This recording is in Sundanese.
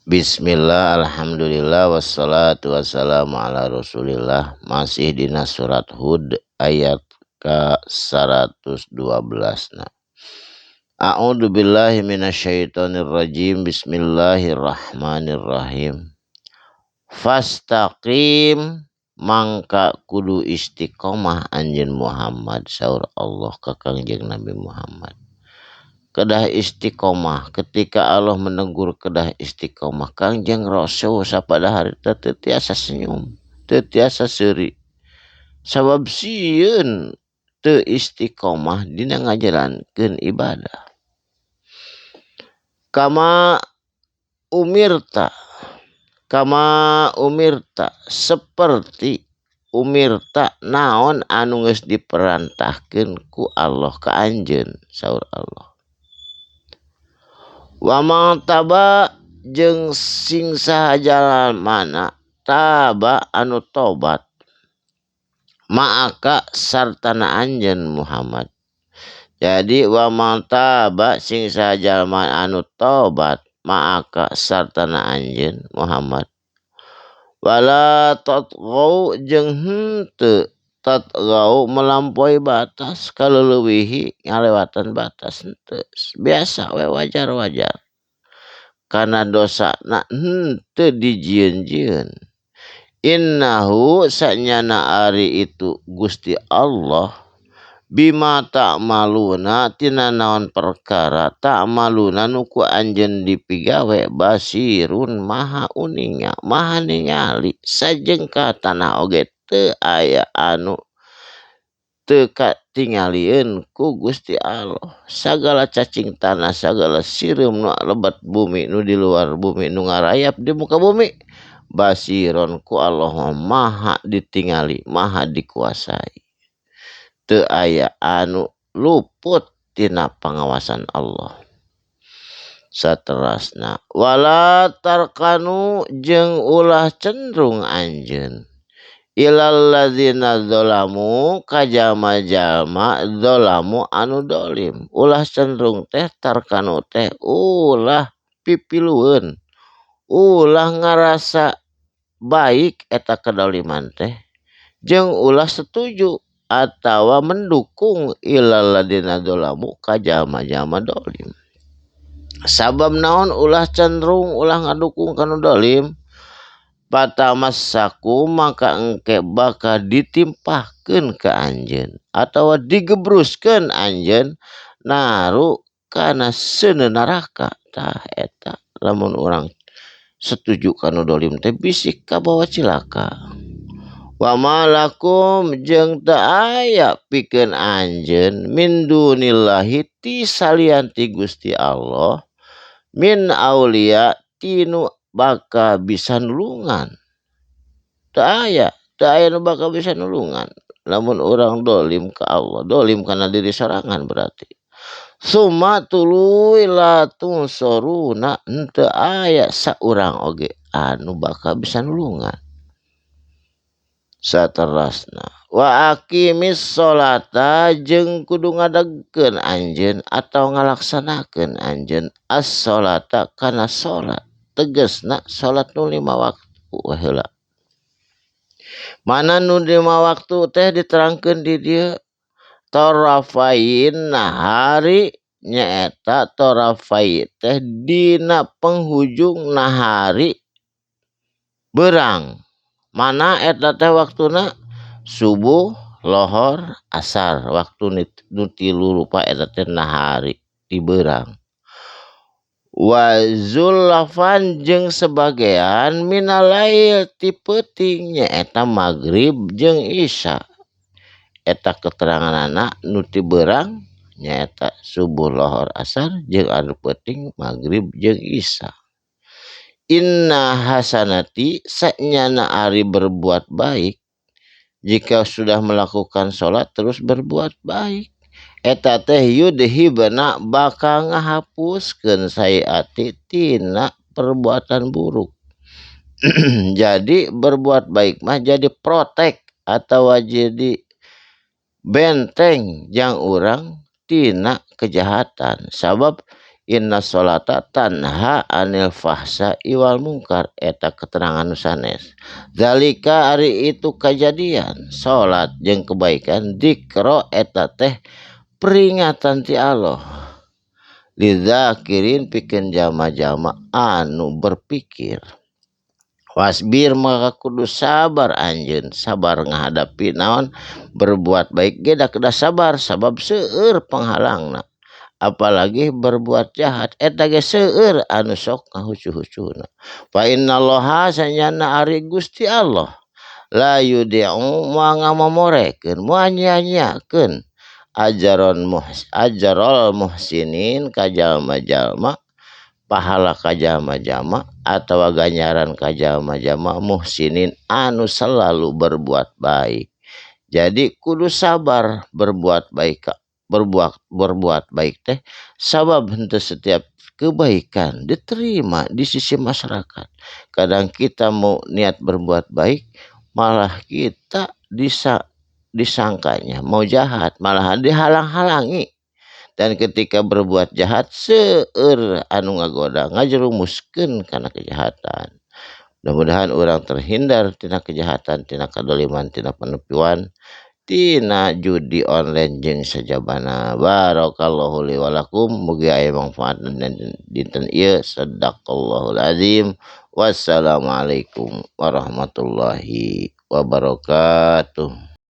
Bismillah, alhamdulillah, wassalatu wassalamu ala rasulillah. Masih dina surat Hud ayat ke 112. A'udzu billahi minasyaitonir rajim. Bismillahirrahmanirrahim. Fastaqim, mangka kudu istiqomah anjeun Muhammad, saur Allah ka Kangjeng Nabi Muhammad. Kedah istiqomah, ketika Allah menegur kedah istiqomah, Kangjeng Rasul sapada hari teu tiasa senyum, teu tiasa seuri. Sabab sieun teu istiqomah dina ngajalankeun ibadah. Kama umirta seperti umirta naon anu geus diperantahkeun ku Allah ka anjeun, saur Allah. Wa ma taba jeung sing saha mana taba anu tobat ma'aka sartana anjeun Muhammad. Jadi wa ma taba sing saha anu tobat ma'aka sartana anjeun Muhammad. Wala tatgau jeung henteu tatgau melampaui batas, kaleuweuhi ngalewatan batas henteu. Biasa we wajar-wajar. Karena dosa na henteu dijieun-jieun. Innahu sanyana ari itu Gusti Allah bima ta'maluna tina naon perkara ta'maluna nuku anjeun dipigawe basirun maha uninga maha ningali sajengka tanah oge teu aya anu teu katingalieun ku Gusti Allah. Sagala cacing tanah, sagala sireum nu lebat bumi, nu di luar bumi, nu ngarayap di muka bumi, basiron ku Allah maha ditingali, maha dikuasai. Teu aya anu luput tina pangawasan Allah. Saterasna wala tarkanu jeung ulah cenderung anjeun ilal ladzina zalamu kajama-jama zalamu anu dolim. Ulah cenderung teh tarkanu teh ulah pipilueun, ulah ngarasa baik eta kedoliman teh, jeung ulah setuju atawa mendukung ilal ladzina zalamu kajama-jama dolim. Sabab naon ulah cenderung ulah ngadukung kana dolim? Patamassaku maka engke bakal ditimpahkeun ka anjeun atawa digebruskeun anjeun naru kana seuneu neraka. Tah eta lamun urang setuju kana dolim teh bisik kabawa cilaka. Wa malakum jeung teu aya pikeun anjeun min dunillahi ti salianti Gusti Allah min aulia tinu baka bisa nulungan. Teu aya nu baka bisa nulungan lamun urang dolim ka Allah, dolim kana diri sorangan berarti. Summa tuluy la tunsoruna, henteu aya saurang oge anu baka bisa nulungan. Saterasna wa aqimis sholata jeung kudu ngadegkeun anjeun atau ngalaksanakeun anjeun as-sholata kana salat. Tegasna salat nu 5 waktu heula. Mana nu 5 waktu teh diterangkeun di dieu tarafain nahari nyaeta tarafai teh dina penghujung nahari beurang. Mana eta teh waktuna subuh, lohor, asar. Waktu nu 3 rupa eta teh nahari di beurang. Wa zulfan jeung sebagean minalail ti peuting nyaeta magrib jeung isya. Eta keteranganana nu ti beurang nyaeta subuh, lohor, asar jeung anu peuting magrib jeung isya. Inna hasanati sanyana ari berbuat baik, jika sudah melakukan sholat terus berbuat baik, eta teh yudhibna bakal ngahapuskeun sayiati tina perbuatan buruk. Jadi berbuat baik mah jadi protek atau jadi benteng jang urang tina kejahatan. Sabab inna sholata tanha anil fahsa iwal mungkar, eta keterangan nu sanes. Zalika ari itu kejadian salat jeung kebaikan dikro eta teh peringatan ti Allah lidzakirin pikeun jama-jama anu berpikir. Wasbir maka kudu sabar anjeun, sabar ngahadapi naon berbuat baik ge da kedah sabar sabab seueur penghalangna, apalagi berbuat jahat eta ge seueur anu sok ngahucu-hucuna. Fa innallaha sanyana ari Gusti Allah la yudi'u moal ngamomorekeun moal nyia-nyiakeun ajarol muhsinin ka jalma-jalma, pahala ka jalma-jalma atawa ganjaran ka jalma-jalma muhsinin anu selalu berbuat baik. Jadi kudu sabar berbuat baik, berbuat baik teh sabab henteu setiap kebaikan diterima di sisi masyarakat. Kadang kita mau niat berbuat baik malah kita disangkanya mau jahat, malahan dihalang-halangi. Dan ketika berbuat jahat seueur anu ngagoda ngajerumuskeun kana kejahatan. Mudah-mudahan orang terhindar tina kejahatan, tina kadoliman, tina penipuan, tina judi online jeung sajabana. Barakallahu li wa lakum, mugi aya manfaat dinten ieu. Sadaqallahul azim. Wassalamualaikum warahmatullahi wabarakatuh.